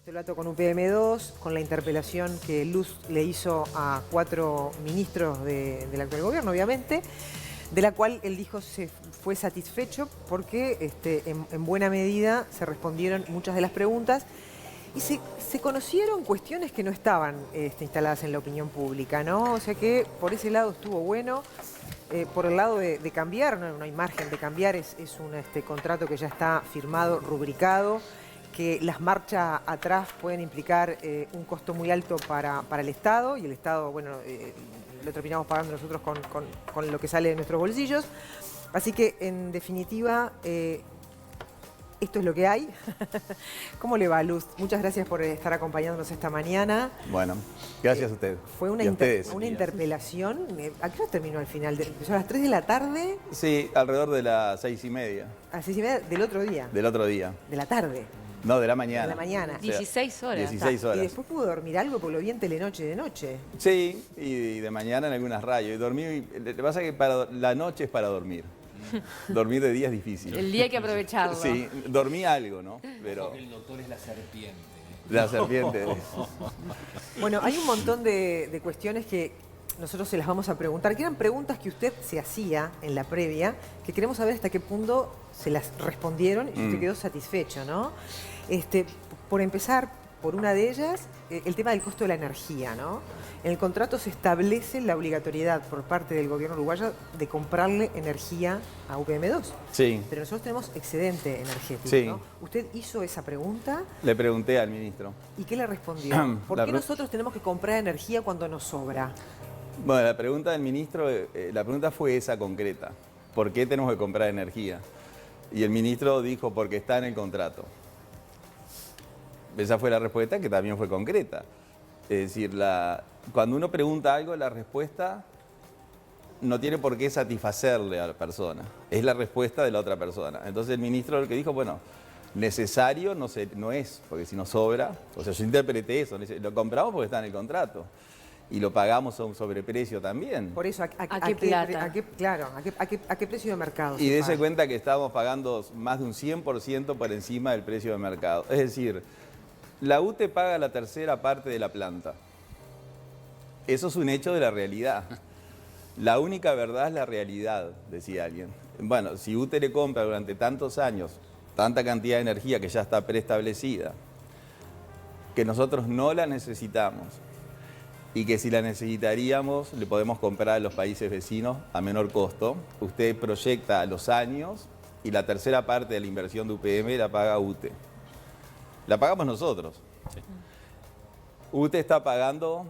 Este lo ato con UPM2, con la interpelación que Luz le hizo a 4 ministros del actual gobierno, obviamente, de la cual él dijo se fue satisfecho porque en buena medida se respondieron muchas de las preguntas y se conocieron cuestiones que no estaban instaladas en la opinión pública, ¿no? O sea que por ese lado estuvo bueno. Por el lado de cambiar, no hay margen de cambiar, es un contrato que ya está firmado, rubricado, que las marchas atrás pueden implicar un costo muy alto para el Estado, y el Estado, bueno, lo terminamos pagando nosotros con lo que sale de nuestros bolsillos. Así que, en definitiva, esto es lo que hay. ¿Cómo le va, Luz? Muchas gracias por estar acompañándonos esta mañana. Bueno, gracias a usted. Fue una interpelación. ¿A qué hora terminó al final? ¿Empezó a las 3 de la tarde? Sí, alrededor de las 6:30. ¿A las 6:30 del otro día? Del otro día. ¿De la tarde? No, de la mañana. De la mañana. 16 horas. 16 horas. ¿Y después pudo dormir algo? Porque lo vi en Telenoche de noche. Sí, y de mañana en algunas radios. Y dormí, lo que pasa es que la noche es para dormir. Dormir de día es difícil. El día hay que aprovecharlo. Sí, dormí algo, ¿no? Pero Porque el doctor es la serpiente. la serpiente. Bueno, hay un montón de cuestiones que nosotros se las vamos a preguntar, que eran preguntas que usted se hacía en la previa, que queremos saber hasta qué punto se las respondieron y usted quedó satisfecho, ¿no? Por empezar, por una de ellas, el tema del costo de la energía, ¿no? En el contrato se establece la obligatoriedad por parte del gobierno uruguayo de comprarle energía a UPM2. Sí. Pero nosotros tenemos excedente energético, Sí. ¿no? ¿Usted hizo esa pregunta? Le pregunté al ministro. ¿Y qué le respondió? ¿Por La qué pre- nosotros tenemos que comprar energía cuando nos sobra? Bueno, la pregunta del ministro, la pregunta fue esa concreta. ¿Por qué tenemos que comprar energía? Y el ministro dijo, porque está en el contrato. Esa fue la respuesta, que también fue concreta. Es decir, cuando uno pregunta algo, la respuesta no tiene por qué satisfacerle a la persona. Es la respuesta de la otra persona. Entonces el ministro lo que dijo, bueno, necesario no es, porque si nos sobra, o sea, yo interpreté eso, lo compramos porque está en el contrato. Y lo pagamos a un sobreprecio también. Por eso, ¿A qué plata? ¿A qué precio de mercado? Y se dése paga? cuenta que estamos pagando más de un 100% por encima del precio de mercado. Es decir, la UTE paga la tercera parte de la planta. Eso es un hecho de la realidad. La única verdad es la realidad, decía alguien. Bueno, si UTE le compra durante tantos años tanta cantidad de energía que ya está preestablecida, que nosotros no la necesitamos, y que si la necesitaríamos le podemos comprar a los países vecinos a menor costo, usted proyecta a los años y la tercera parte de la inversión de UPM la paga UTE. La pagamos nosotros. Sí. UTE está pagando,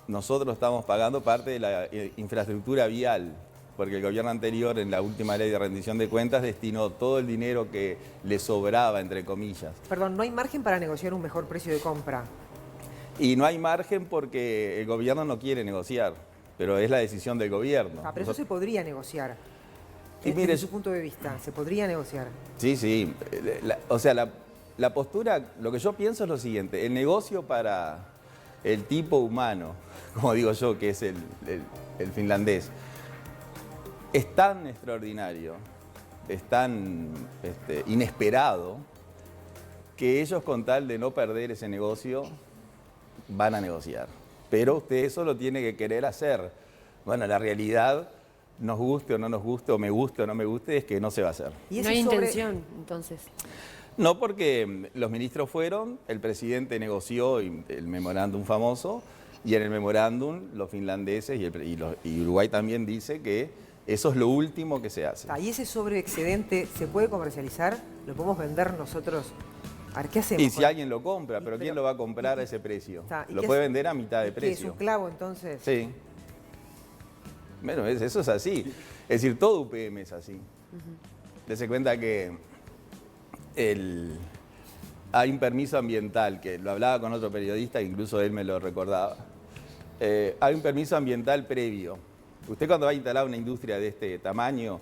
nosotros estamos pagando parte de la infraestructura vial, porque el gobierno anterior, en la última ley de rendición de cuentas, destinó todo el dinero que le sobraba, entre comillas. Perdón, ¿no hay margen para negociar un mejor precio de compra? Y no hay margen porque el gobierno no quiere negociar, pero es la decisión del gobierno. Pero eso se podría negociar. Y mire, Desde su punto de vista, ¿se podría negociar? Sí, sí. O sea, la postura, lo que yo pienso es lo siguiente, el negocio para el tipo humano, como digo yo, que es el finlandés, es tan extraordinario, es tan inesperado, que ellos, con tal de no perder ese negocio, van a negociar. Pero usted eso lo tiene que querer hacer. Bueno, la realidad, nos guste o no nos guste, o me guste o no me guste, es que no se va a hacer. ¿Y No hay intención, entonces. No, porque los ministros fueron, el presidente negoció el memorándum famoso, y en el memorándum los finlandeses y Uruguay también dice que eso es lo último que se hace. ¿Y ese sobreexcedente se puede comercializar? ¿Lo podemos vender nosotros? A ver, ¿qué hacemos? Y si alguien lo compra, pero ¿quién lo va a comprar a ese precio? Lo puede vender a mitad de ¿Qué es precio. un clavo, entonces? Sí. Bueno, eso es así. Es decir, todo UPM es así. Dese cuenta que hay un permiso ambiental, que lo hablaba con otro periodista, incluso él me lo recordaba. Hay un permiso ambiental previo. Usted, cuando va a instalar una industria de este tamaño,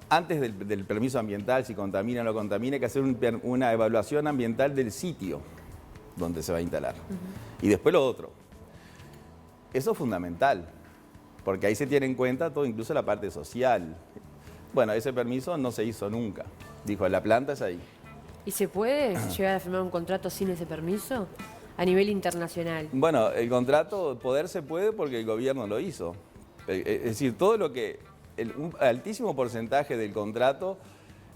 antes del permiso ambiental, si contamina o no contamina, hay que hacer una evaluación ambiental del sitio donde se va a instalar. Y después lo otro. Eso es fundamental, porque ahí se tiene en cuenta todo, incluso la parte social. Bueno, ese permiso no se hizo nunca. Dijo, la planta es ahí. ¿Y se puede llegar a firmar un contrato sin ese permiso a nivel internacional? Bueno, el contrato, poder se puede porque el gobierno lo hizo. Es decir, todo lo que, un altísimo porcentaje del contrato,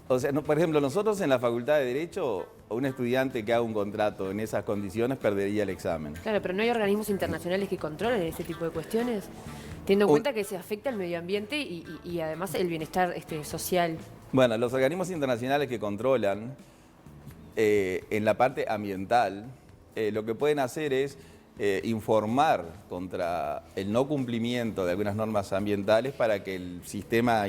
o sea, por ejemplo, nosotros en la Facultad de Derecho, un estudiante que haga un contrato en esas condiciones perdería el examen. Claro, pero ¿no hay organismos internacionales que controlen ese tipo de cuestiones? Teniendo en cuenta que se afecta al medio ambiente y además el bienestar social. Bueno, los organismos internacionales que controlan en la parte ambiental, lo que pueden hacer es informar contra el no cumplimiento de algunas normas ambientales para que el sistema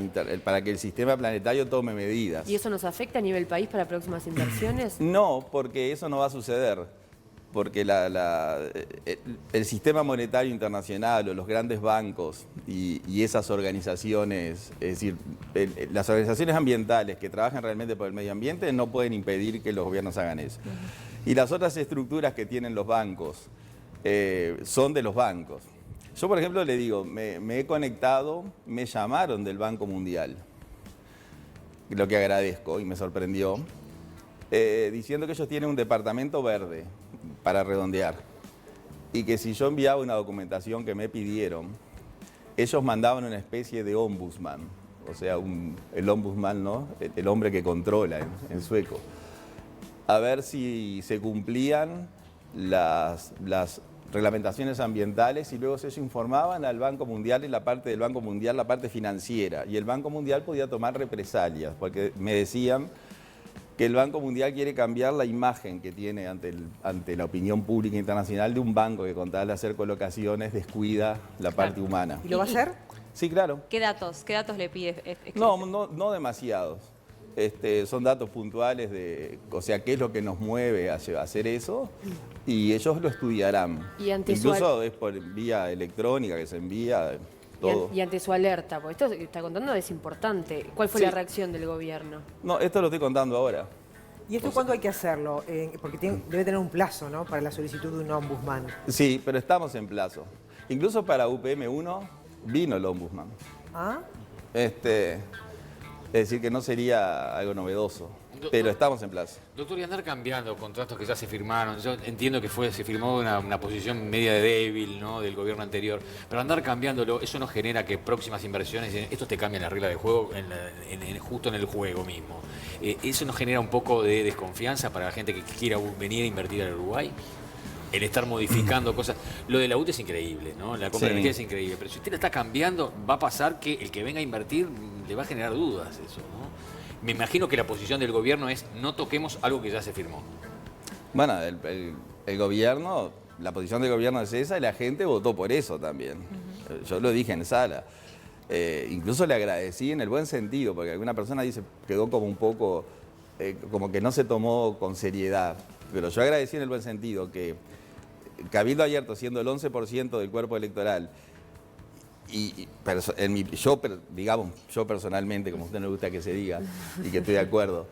planetario tome medidas. ¿Y eso nos afecta a nivel país para próximas inversiones? No, porque eso no va a suceder. Porque el sistema monetario internacional o los grandes bancos y esas organizaciones, es decir, las organizaciones ambientales que trabajan realmente por el medio ambiente no pueden impedir que los gobiernos hagan eso. Y las otras estructuras que tienen los bancos son de los bancos. Yo, por ejemplo, le digo, me he conectado, me llamaron del Banco Mundial, lo que agradezco y me sorprendió, diciendo que ellos tienen un departamento verde, para redondear, y que si yo enviaba una documentación que me pidieron, ellos mandaban una especie de ombudsman, o sea, el ombudsman, ¿no? El hombre que controla en sueco, a ver si se cumplían las reglamentaciones ambientales, y luego ellos informaban al Banco Mundial, en la parte del Banco Mundial, la parte financiera, y el Banco Mundial podía tomar represalias, porque me decían que el Banco Mundial quiere cambiar la imagen que tiene ante la opinión pública internacional de un banco que con tal de hacer colocaciones descuida la parte humana. ¿Y lo va a hacer? Sí, claro. ¿Qué datos le pide? No demasiados. Son datos puntuales o sea, qué es lo que nos mueve a hacer eso, y ellos lo estudiarán. Y incluso es por vía electrónica que se envía todo. Y ante su alerta, porque esto que está contando es importante. ¿Cuál fue la reacción del gobierno? No, esto lo estoy contando ahora. ¿Y esto cuándo hay que hacerlo? Porque debe tener un plazo, ¿no?, para la solicitud de un ombudsman. Sí, pero estamos en plazo. Incluso para UPM1 vino el ombudsman. ¿Ah? Es decir, que no sería algo novedoso, pero estamos en plazo. Doctor, y andar cambiando contratos que ya se firmaron, yo entiendo que se firmó una posición media de débil, ¿no?, del gobierno anterior, pero andar cambiándolo, eso no genera que próximas inversiones, esto te cambia la regla de juego justo en el juego mismo. ¿Eso no genera un poco de desconfianza para la gente que quiera venir a invertir al Uruguay? El estar modificando cosas. Lo de la UTE es increíble, ¿no? La compra de energía es increíble. Pero si usted la está cambiando, va a pasar que el que venga a invertir le va a generar dudas eso, ¿no? Me imagino que la posición del gobierno es no toquemos algo que ya se firmó. Bueno, el gobierno, la posición del gobierno es esa y la gente votó por eso también. Yo lo dije en sala. Incluso le agradecí en el buen sentido, porque alguna persona dice, quedó como un poco, como que no se tomó con seriedad. Pero yo agradecí en el buen sentido que Cabildo Abierto, siendo el 11% del cuerpo electoral, yo personalmente, como a usted no le gusta que se diga, y que estoy de acuerdo,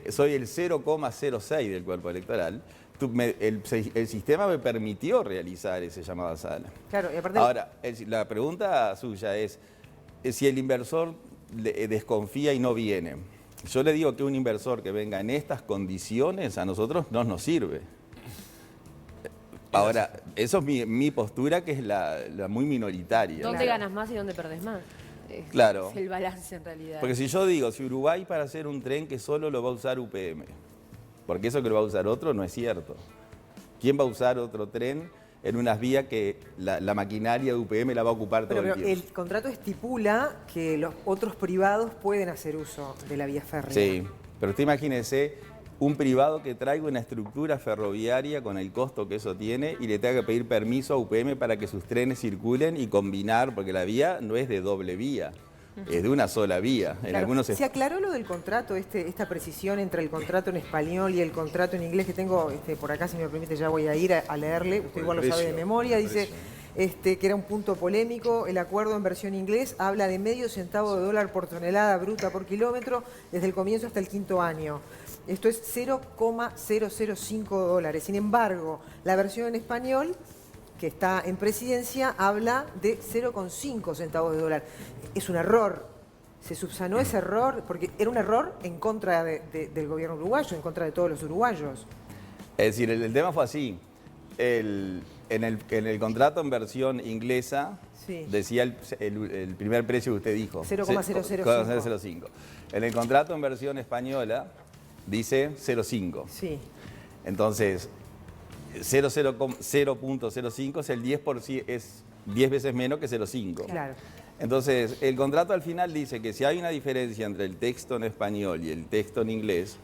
soy el 0,06 del cuerpo electoral, el sistema me permitió realizar ese llamado a sala. Claro, y aparte... Ahora, la pregunta suya es si el inversor desconfía y no viene. Yo le digo que un inversor que venga en estas condiciones a nosotros no nos sirve. Ahora, eso es mi postura, que es la muy minoritaria. ¿Dónde ganas más y dónde perdés más? Claro. Es el balance en realidad. Porque si yo digo, si Uruguay para hacer un tren que solo lo va a usar UPM, porque eso que lo va a usar otro no es cierto. ¿Quién va a usar otro tren en unas vías que la maquinaria de UPM la va a ocupar todo el tiempo? El contrato estipula que los otros privados pueden hacer uso de la vía férrea. Sí, pero usted imagínese un privado que traiga una estructura ferroviaria con el costo que eso tiene y le tenga que pedir permiso a UPM para que sus trenes circulen y combinar, porque la vía no es de doble vía, es de una sola vía. Claro. ¿Se aclaró lo del contrato, esta precisión entre el contrato en español y el contrato en inglés que tengo por acá, si me permite, ya voy a ir a leerle, usted igual lo sabe de memoria, dice que era un punto polémico, el acuerdo en versión inglés habla de medio centavo de dólar por tonelada bruta por kilómetro desde el comienzo hasta el 5.º año. Esto es 0,005 dólares. Sin embargo, la versión en español, que está en presidencia, habla de 0,5 centavos de dólar. Es un error se subsanó ese error, porque era un error en contra del gobierno uruguayo, en contra de todos los uruguayos. Es decir, el tema fue así. En el contrato en versión inglesa Sí. decía el primer precio que usted dijo. 0,005. 0,005. En el contrato en versión española dice 0,5. Sí. Entonces, 0,05 es el 10%, es 10 veces menos que 0,5. Claro. Entonces, el contrato al final dice que si hay una diferencia entre el texto en español y el texto en inglés,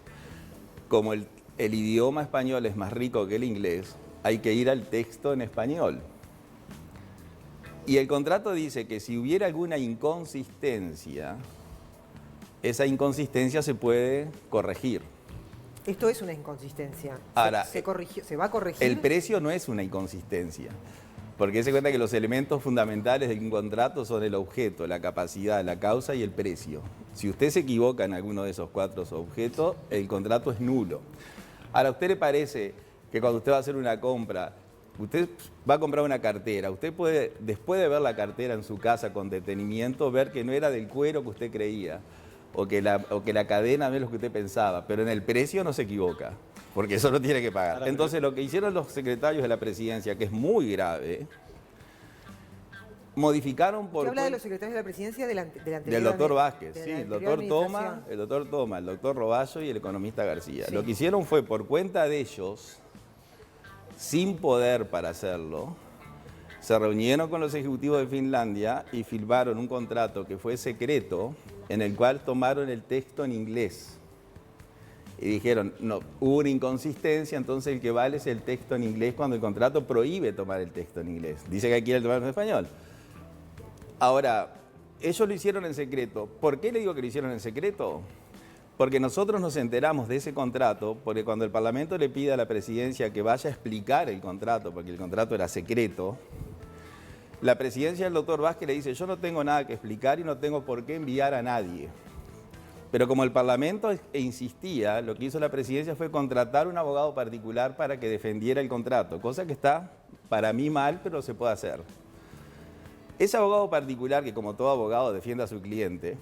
como el idioma español es más rico que el inglés, hay que ir al texto en español. Y el contrato dice que si hubiera alguna inconsistencia, esa inconsistencia se puede corregir. Esto es una inconsistencia. Ahora, ¿Se va a corregir? El precio no es una inconsistencia, porque se cuenta que los elementos fundamentales de un contrato son el objeto, la capacidad, la causa y el precio. Si usted se equivoca en alguno de esos 4 objetos, el contrato es nulo. Ahora, ¿a usted le parece que cuando usted va a hacer una compra, usted va a comprar una cartera, usted puede, después de ver la cartera en su casa con detenimiento, ver que no era del cuero que usted creía, o que la cadena no es lo que usted pensaba, pero en el precio no se equivoca, porque eso lo tiene que pagar. Entonces, lo que hicieron los secretarios de la presidencia, que es muy grave, modificaron por... Usted habla de los secretarios de la presidencia del Del doctor Vázquez, de sí, la el anterior doctor Toma, administración. el doctor Roballo y el economista García. Sí. Lo que hicieron fue, por cuenta de ellos, sin poder para hacerlo, se reunieron con los ejecutivos de Finlandia y firmaron un contrato que fue secreto, en el cual tomaron el texto en inglés. Y dijeron, no, hubo una inconsistencia, entonces el que vale es el texto en inglés cuando el contrato prohíbe tomar el texto en inglés. Dice que aquí quiere tomarlo en español. Ahora, ellos lo hicieron en secreto. ¿Por qué le digo que lo hicieron en secreto? Porque nosotros nos enteramos de ese contrato, porque cuando el Parlamento le pide a la presidencia que vaya a explicar el contrato, porque el contrato era secreto, la presidencia del doctor Vázquez le dice, yo no tengo nada que explicar y no tengo por qué enviar a nadie. Pero como el Parlamento insistía, lo que hizo la presidencia fue contratar un abogado particular para que defendiera el contrato, cosa que está para mí mal, pero se puede hacer. Ese abogado particular, que como todo abogado defiende a su cliente,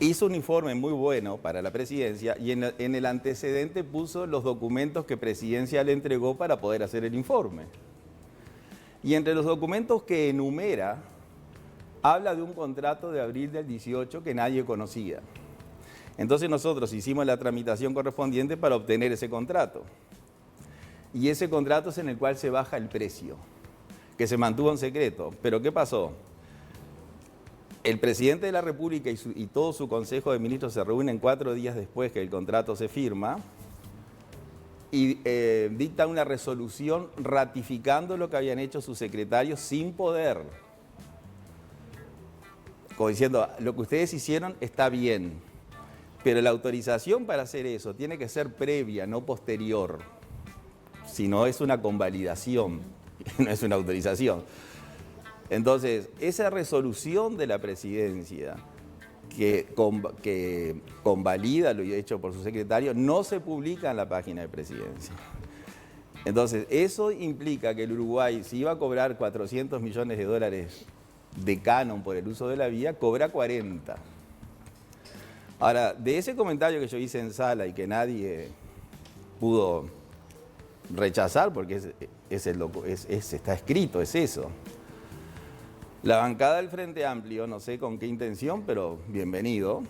hizo un informe muy bueno para la presidencia y en el antecedente puso los documentos que presidencia le entregó para poder hacer el informe. Y entre los documentos que enumera, habla de un contrato de abril del 18 que nadie conocía. Entonces nosotros hicimos la tramitación correspondiente para obtener ese contrato. Y ese contrato es en el cual se baja el precio, que se mantuvo en secreto. Pero ¿qué pasó? El presidente de la República y todo su Consejo de Ministros se reúnen 4 días después que el contrato se firma y dicta una resolución ratificando lo que habían hecho sus secretarios sin poder. Como diciendo, lo que ustedes hicieron está bien, pero la autorización para hacer eso tiene que ser previa, no posterior. Si no, es una convalidación, no es una autorización. Entonces, esa resolución de la presidencia que convalida lo hecho por su secretario no se publica en la página de presidencia. Entonces, eso implica que el Uruguay, si iba a cobrar 400 millones de dólares de canon por el uso de la vía, cobra 40. Ahora, de ese comentario que yo hice en sala y que nadie pudo rechazar, porque está escrito, es eso. La bancada del Frente Amplio, no sé con qué intención, pero bienvenido,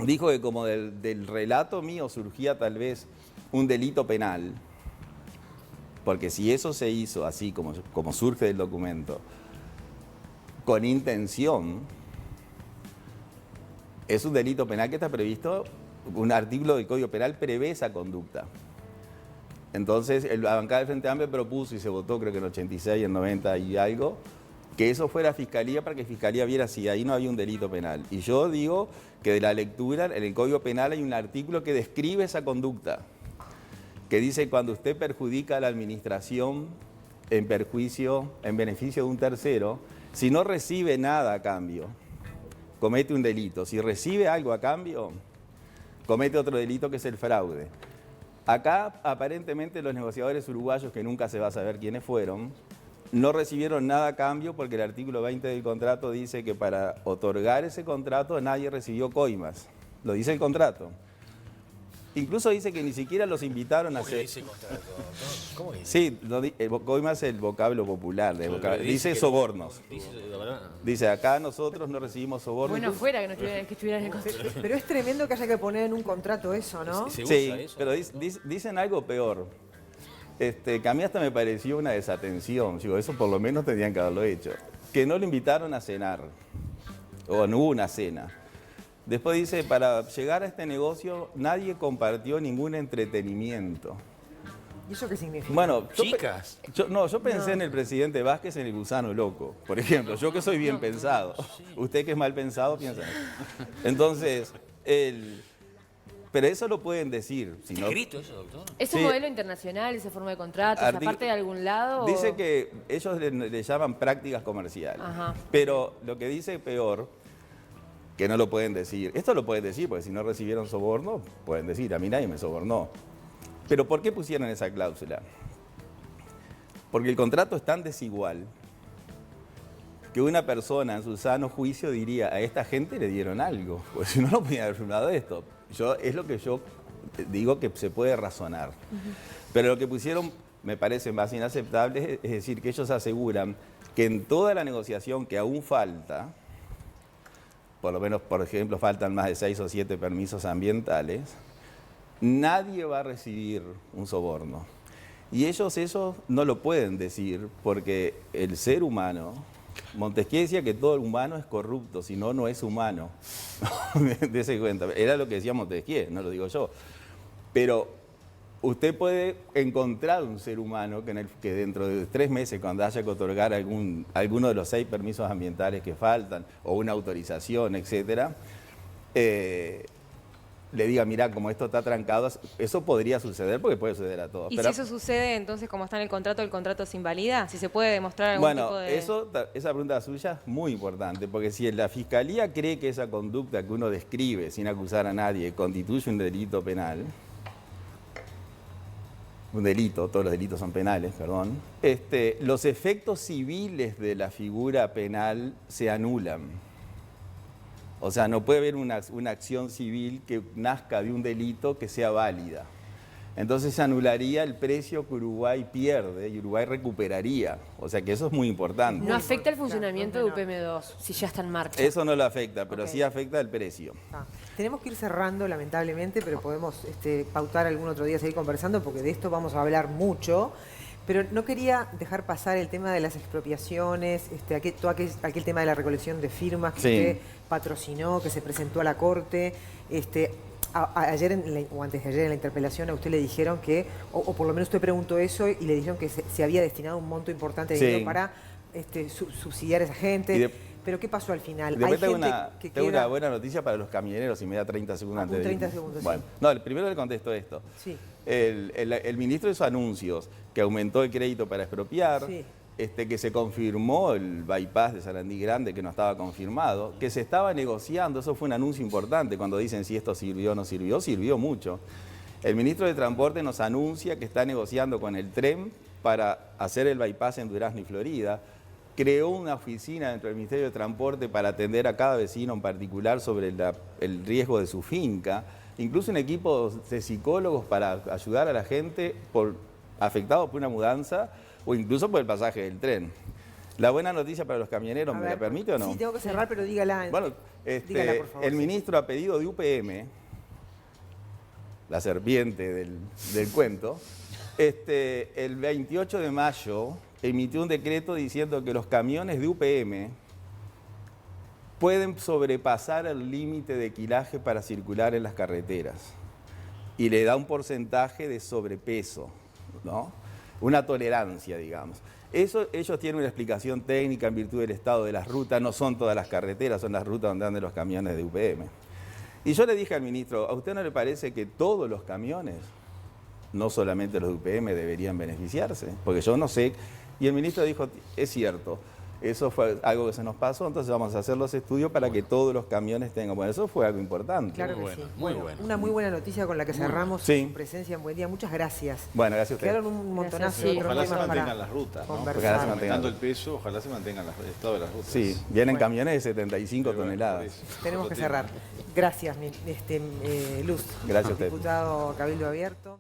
dijo que como del relato mío surgía tal vez un delito penal, porque si eso se hizo así como surge del documento, con intención, es un delito penal que está previsto, un artículo del Código Penal prevé esa conducta. Entonces, la bancada del Frente Amplio propuso y se votó, creo que en 86, en 90 y algo, que eso fuera a Fiscalía para que Fiscalía viera si ahí no había un delito penal. Y yo digo que de la lectura, en el Código Penal hay un artículo que describe esa conducta, que dice cuando usted perjudica a la administración en beneficio de un tercero, si no recibe nada a cambio, comete un delito. Si recibe algo a cambio, comete otro delito que es el fraude. Acá, aparentemente, los negociadores uruguayos, que nunca se va a saber quiénes fueron, no recibieron nada a cambio porque el artículo 20 del contrato dice que para otorgar ese contrato nadie recibió coimas. Lo dice el contrato. Incluso dice que ni siquiera los invitaron a ¿Cómo que hacer... dice contrato? ¿Cómo dice? Sí, coimas es el vocablo popular. Dice sobornos. Dice, acá nosotros no recibimos sobornos. Bueno, fuera que, no que estuvieran en el contrato. Pero es tremendo que haya que poner en un contrato eso, ¿no? ¿Se Sí, usa eso? pero dicen algo peor. Que a mí hasta me pareció una desatención. Digo, eso por lo menos tenían que haberlo hecho. Que no lo invitaron a cenar. O no hubo una cena. Después dice, para llegar a este negocio nadie compartió ningún entretenimiento. ¿Y eso qué significa? Bueno, Chicas. yo pensé en el presidente Vázquez en el gusano loco, por ejemplo. Yo que soy bien pensado. Usted que es mal pensado, piensa en eso. Entonces, pero eso lo pueden decir. Si no, ¿Escrito eso, doctor? ¿Es un Sí. modelo internacional, esa forma de contratos, aparte de algún lado? Dice o- que ellos le llaman prácticas comerciales. Ajá. Pero lo que dice peor, que no lo pueden decir. Esto lo pueden decir, porque si no recibieron soborno, pueden decir, a mí nadie me sobornó. Pero ¿por qué pusieron esa cláusula? Porque el contrato es tan desigual que una persona en su sano juicio diría, a esta gente le dieron algo, porque si no, no podían haber firmado esto. Es lo que yo digo que se puede razonar. Pero lo que pusieron me parece más inaceptable, es decir, que ellos aseguran que en toda la negociación que aún falta, por lo menos, por ejemplo, faltan más de 6 o 7 permisos ambientales, nadie va a recibir un soborno. Y ellos eso no lo pueden decir porque el ser humano, Montesquieu decía que todo humano es corrupto, si no, no es humano. Dese cuenta. Era lo que decía Montesquieu, no lo digo yo. Pero usted puede encontrar un ser humano que dentro de 3 meses, cuando haya que otorgar alguno de los 6 permisos ambientales que faltan, o una autorización, etcétera, le diga, mira, como esto está trancado, eso podría suceder porque puede suceder a todos. Y Pero- si eso sucede, entonces, como está en el contrato se invalida. Si se puede demostrar algún tipo Bueno, de... esa pregunta suya es muy importante, porque si la Fiscalía cree que esa conducta que uno describe sin acusar a nadie constituye un delito penal, un delito, todos los delitos son penales, perdón, los efectos civiles de la figura penal se anulan. O sea, no puede haber una acción civil que nazca de un delito que sea válida. Entonces se anularía el precio que Uruguay pierde y Uruguay recuperaría. O sea que eso es muy importante. No afecta el funcionamiento de Claro, UPM2, si ya está en marcha. Eso no lo afecta, pero Ok. sí afecta el precio. Tenemos que ir cerrando, lamentablemente, pero podemos pautar algún otro día, seguir conversando, porque de esto vamos a hablar mucho. Pero no quería dejar pasar el tema de las expropiaciones, todo aquel tema de la recolección de firmas que Sí. usted patrocinó, que se presentó a la Corte. Ayer o antes de ayer en la interpelación a usted le dijeron que, o por lo menos usted preguntó eso y le dijeron que se había destinado un monto importante de Sí. dinero para subsidiar a esa gente. Y de- Pero ¿qué pasó al final? Después Hay tengo, gente una, que tengo queda... una buena noticia para los camioneros, si me da 30 segundos antes de 30 irme. segundos, sí. Bueno, no, primero le contesto esto. Sí. El ministro hizo anuncios que aumentó el crédito para expropiar, Sí. que se confirmó el bypass de Sarandí Grande, que no estaba confirmado, que se estaba negociando, eso fue un anuncio importante, cuando dicen si esto sirvió o no sirvió, sirvió mucho. El ministro de Transporte nos anuncia que está negociando con el tren para hacer el bypass en Durazno y Florida. Creó una oficina dentro del Ministerio de Transporte para atender a cada vecino en particular sobre el riesgo de su finca. Incluso un equipo de psicólogos para ayudar a la gente afectados por una mudanza o incluso por el pasaje del tren. La buena noticia para los camioneros, A ¿me ver, la permite o no? Sí, tengo que cerrar, pero dígala. Bueno, dígala, por favor. el ministro a pedido de UPM, la serpiente del cuento, el 28 de mayo emitió un decreto diciendo que los camiones de UPM pueden sobrepasar el límite de quilaje para circular en las carreteras y le da un porcentaje de sobrepeso, ¿no? Una tolerancia, digamos. Eso, ellos tienen una explicación técnica en virtud del estado de las rutas, no son todas las carreteras, son las rutas donde andan los camiones de UPM. Y yo le dije al ministro, ¿a usted no le parece que todos los camiones, no solamente los de UPM, deberían beneficiarse? Porque yo no sé. Y el ministro dijo, es cierto, Eso fue algo que se nos pasó, entonces vamos a hacer los estudios para que todos los camiones tengan. Bueno, eso fue algo importante. Claro que Muy sí. bueno, muy bueno. Una muy buena noticia con la que cerramos Sí. su presencia en Buen Día. Muchas gracias. Bueno, gracias a ustedes. Quedaron un montonazo Gracias, de sí. otros Ojalá se temas mantengan para las rutas, ¿no? conversar. Ojalá se mantengan. Aumentando el peso, ojalá se mantengan el estado de las rutas. Sí, vienen Bueno. camiones de 75 Bueno, toneladas. por eso. Tenemos que Otro cerrar. Gracias, Luz. Gracias a ustedes. Diputado Cabildo Abierto.